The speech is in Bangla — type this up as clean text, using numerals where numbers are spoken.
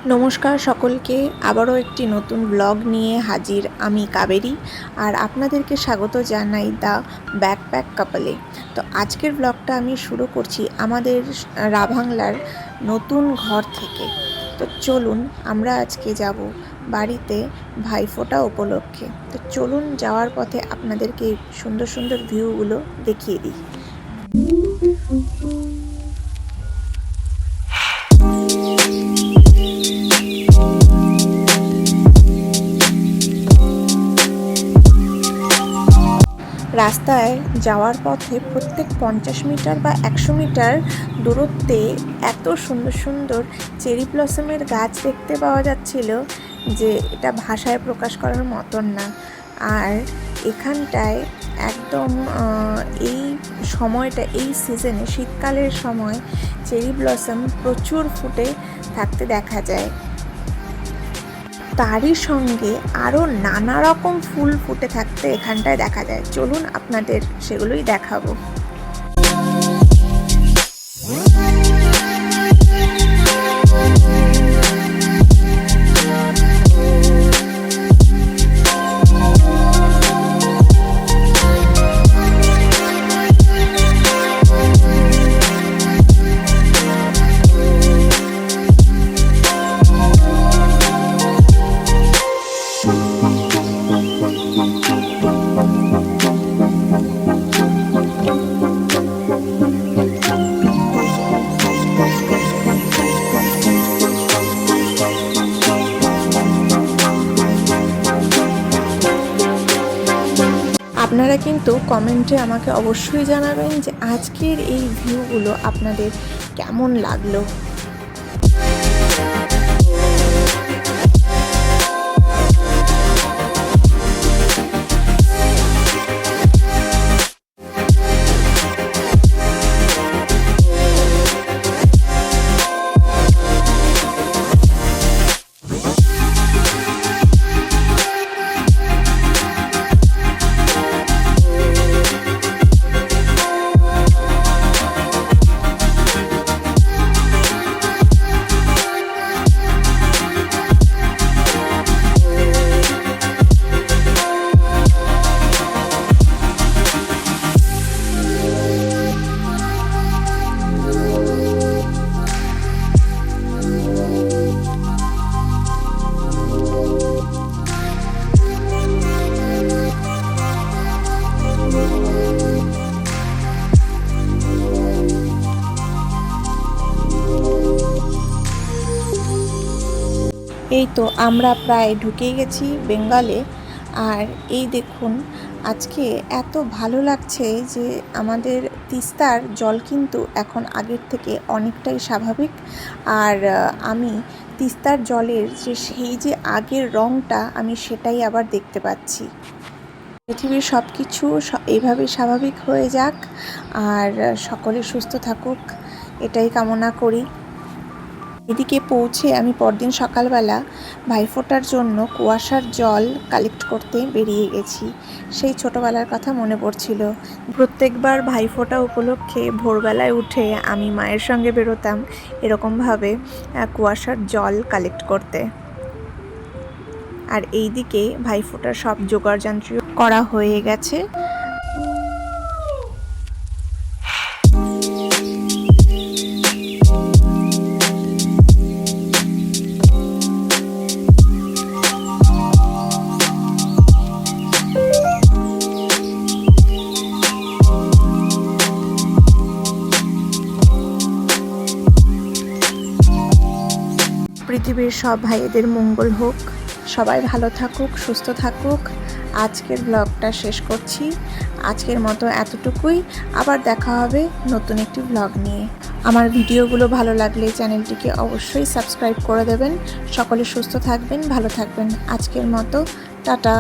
নমস্কার সকলকে, আবারও একটি নতুন ব্লগ নিয়ে হাজির আমি কাবেরী। আর আপনাদেরকে স্বাগত জানাই দ্য ব্যাকপ্যাক কাপলে। তো আজকের ব্লগটা আমি শুরু করছি আমাদের রাভাংলার নতুন ঘর থেকে। তো চলুন আমরা আজকে যাব বাড়িতে ভাইফোঁটা উপলক্ষে। তো চলুন যাওয়ার পথে আপনাদেরকে সুন্দর সুন্দর ভিউগুলো দেখিয়ে দিই। রাস্তায় যাওয়ার পথে প্রত্যেক 50 মিটার বা 100 মিটার দূরত্বে এত সুন্দর সুন্দর চেরি ব্লসমের গাছ দেখতে পাওয়া যাচ্ছিল যে এটা ভাষায় প্রকাশ করার মতন না। আর এখানটায় একদম এই সময়টা, এই সিজনে, শীতকালের সময় চেরি ব্লসম প্রচুর ফুটে থাকতে দেখা যায়। তারই সঙ্গে আরও নানা রকম ফুল ফুটে থাকতে এখানটায় দেখা যায়। চলুন আপনাদের সেগুলোই দেখাবো। আপনারা কিন্তু কমেন্টে আমাকে অবশ্যই জানাবেন যে আজকের এই ভিউগুলো আপনাদের কেমন লাগলো। এই তো আমরা প্রায় ঢুকে গেছি বেঙ্গলে। আর এই দেখুন, আজকে এত ভালো লাগছে যে আমাদের তিস্তার জল কিন্তু এখন আগের থেকে অনেকটাই স্বাভাবিক। আর আমি তিস্তার জলের সেই যে আগের রঙটা, আমি সেটাই আবার দেখতে পাচ্ছি। পৃথিবীর সব কিছু এইভাবেই স্বাভাবিক হয়ে যাক, আর সকলে সুস্থ থাকুক, এটাই কামনা করি। এদিকে পৌঁছে আমি পরদিন সকালবেলা ভাইফোঁটার জন্য কুয়াশার জল কালেক্ট করতে বেরিয়ে গেছি। সেই ছোটোবেলার কথা মনে পড়ছিল। প্রত্যেকবার ভাইফোঁটা উপলক্ষে ভোরবেলায় উঠে আমি মায়ের সঙ্গে বেরোতাম এরকমভাবে কুয়াশার জল কালেক্ট করতে। আর এইদিকে ভাইফোঁটার সব জোগাড়যন্ত্র করা হয়ে গেছে। পৃথিবীর সব ভাইদের মঙ্গল হোক, সবাই ভালো থাকুক, সুস্থ থাকুক। আজকের ব্লগটা শেষ করছি। আজকের মতো এতটুকুই। আবার দেখা হবে নতুন একটি ব্লগ নিয়ে। আমার ভিডিওগুলো ভালো লাগলে চ্যানেলটিকে অবশ্যই সাবস্ক্রাইব করে দেবেন। সকলে সুস্থ থাকবেন, ভালো থাকবেন। আজকের মতো টাটা।